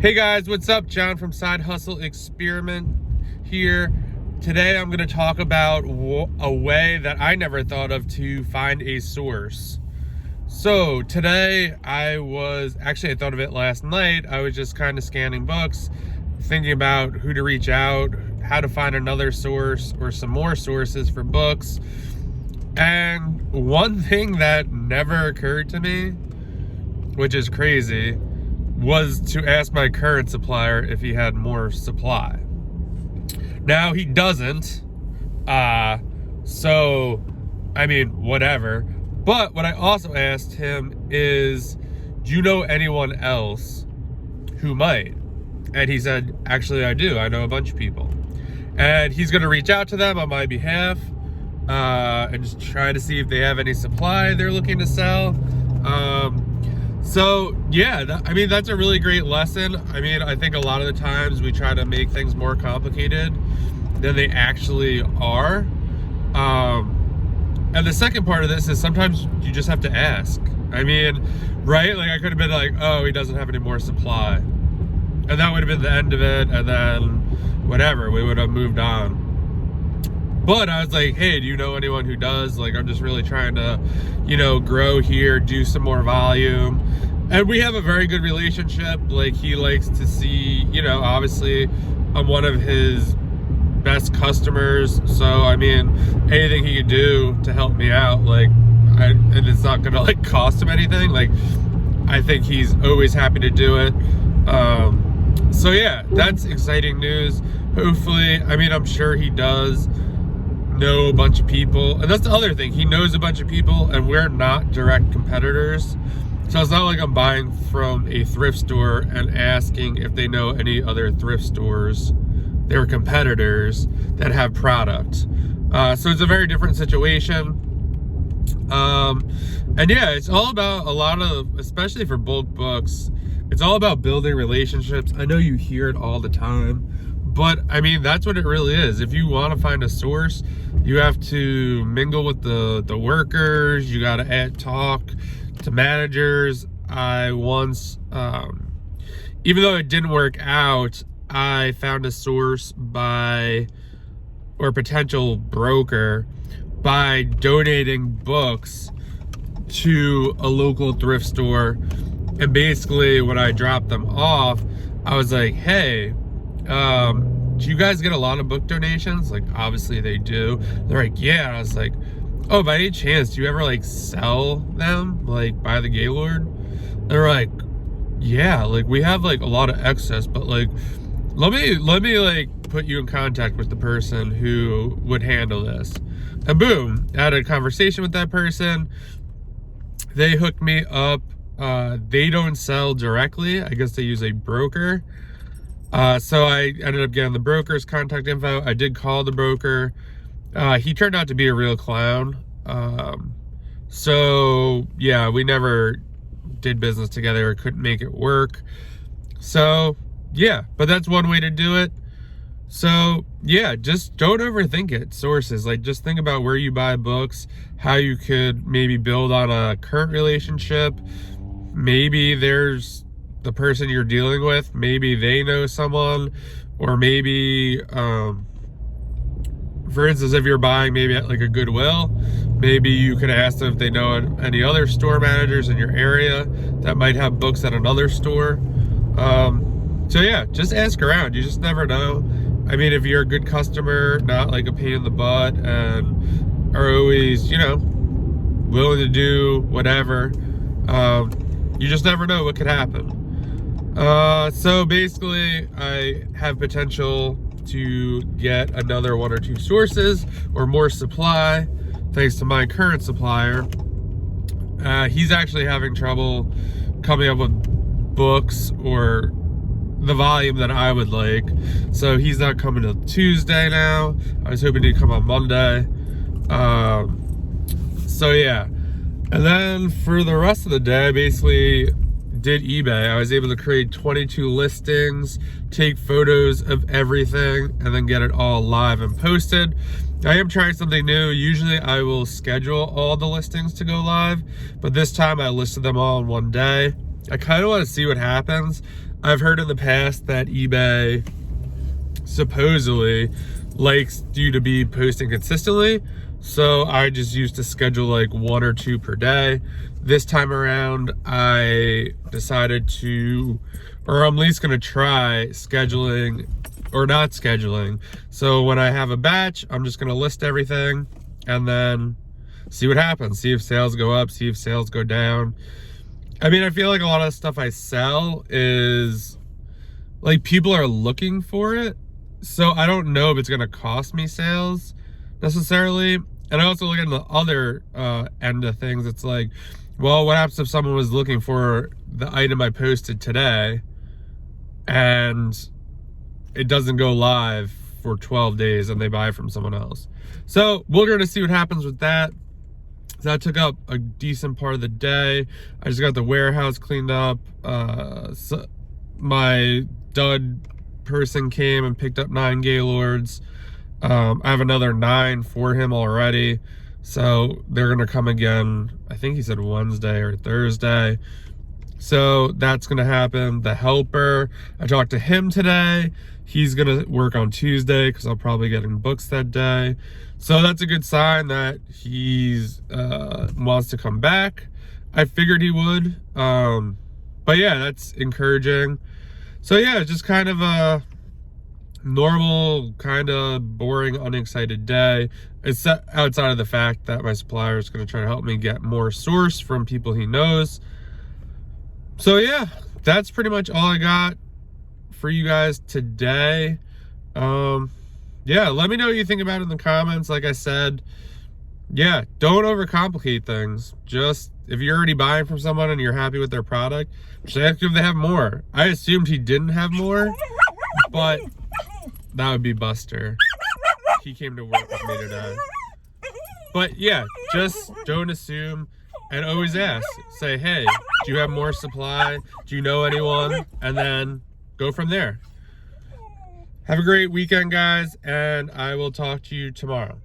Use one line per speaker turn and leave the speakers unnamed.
Hey guys, what's up? John from Side Hustle Experiment here. Today I'm going to talk about a way that I never thought of to find a source. So today I thought of it last night. I was just kind of scanning books, thinking about who to reach out, how to find another source or some more sources for books. And one thing that never occurred to me, which is crazy, was to ask my current supplier if he had more supply. Now he doesn't, so I mean, whatever. But what I also asked him is, do you know anyone else who might? And he said, actually I do. I know a bunch of people. And he's gonna reach out to them on my behalf and just try to see if they have any supply they're looking to sell. So yeah, that's a really great lesson. I think a lot of the times we try to make things more complicated than they actually are. And the second part of this is sometimes you just have to ask. Right? Like I could have been like, oh, he doesn't have any more supply. And that would have been the end of it. And then whatever, we would have moved on. But I was like, hey, do you know anyone who does? Like, I'm just really trying to, grow here, do some more volume. And we have a very good relationship. Like, he likes to see, obviously I'm one of his best customers. So, anything he could do to help me out, and it's not going to cost him anything. Like, I think he's always happy to do it. So yeah, that's exciting news. Hopefully, I'm sure he does know a bunch of people, and that's the other thing, he knows a bunch of people and we're not direct competitors, so it's not like I'm buying from a thrift store and asking if they know any other thrift stores, they're competitors that have product. So it's a very different situation. And yeah, it's all about especially for bulk books, it's all about building relationships. I know you hear it all the time, but that's what it really is. If you want to find a source, you have to mingle with the workers. You got to talk to managers. I once, even though it didn't work out, I found a source or potential broker by donating books to a local thrift store. And basically when I dropped them off, I was like, hey, do you guys get a lot of book donations? Like, obviously they do. They're like, yeah. And I was like, oh, by any chance, do you ever sell them by the Gaylord? They're like, yeah, we have a lot of excess, but let me put you in contact with the person who would handle this. And boom, I had a conversation with that person. They hooked me up. They don't sell directly. I guess they use a broker. So I ended up getting the broker's contact info. I did call the broker. He turned out to be a real clown. So yeah, we never did business together or couldn't make it work. So yeah, but that's one way to do it. So yeah, just don't overthink it. Sources, just think about where you buy books, how you could maybe build on a current relationship. Maybe there's the person you're dealing with, maybe they know someone, or maybe, for instance, if you're buying maybe at a Goodwill, maybe you could ask them if they know any other store managers in your area that might have books at another store. So yeah, just ask around. You just never know. If you're a good customer, not a pain in the butt, and are always, willing to do whatever, you just never know what could happen. So basically I have potential to get another 1 or 2 sources or more supply thanks to my current supplier. He's actually having trouble coming up with books or the volume that I would like, so he's not coming till Tuesday now. I was hoping he'd come on Monday. So yeah, and then for the rest of the day, I basically did eBay. I was able to create 22 listings, take photos of everything, and then get it all live and posted. I am trying something new. Usually I will schedule all the listings to go live, but this time I listed them all in one day. I kind of want to see what happens. I've heard in the past that eBay supposedly likes you to be posting consistently. So I just used to schedule like 1 or 2 per day. This time around, I decided to, or I'm at least gonna try scheduling or not scheduling. So when I have a batch, I'm just gonna list everything and then see what happens. See if sales go up, see if sales go down. I mean, I feel like a lot of the stuff I sell is like people are looking for it. So I don't know if it's gonna cost me sales necessarily. And I also look at the other end of things. It's like, well, what happens if someone was looking for the item I posted today and it doesn't go live for 12 days and they buy from someone else? So we're gonna see what happens with that. That took up a decent part of the day. I just got the warehouse cleaned up. So my dud person came and picked up 9 Gaylords. I have another 9 for him already. So they're gonna come again, I think he said Wednesday or Thursday. So that's gonna happen. The helper, I talked to him today. He's gonna work on Tuesday because I'll probably get him books that day. So that's a good sign that he's wants to come back. I figured he would. But yeah, that's encouraging. So yeah, just kind of a normal, kind of boring, unexcited day. It's outside of the fact that my supplier is going to try to help me get more source from people he knows. So yeah, that's pretty much all I got for you guys today. Yeah, let me know what you think about it in the comments. Like I said, yeah, don't overcomplicate things. Just, if you're already buying from someone and you're happy with their product, just ask if they have more. I assumed he didn't have more, but that would be Buster. He came to work with me today. But yeah, just don't assume and always ask. Say, hey, do you have more supply? Do you know anyone? And then go from there. Have a great weekend, guys, and I will talk to you tomorrow.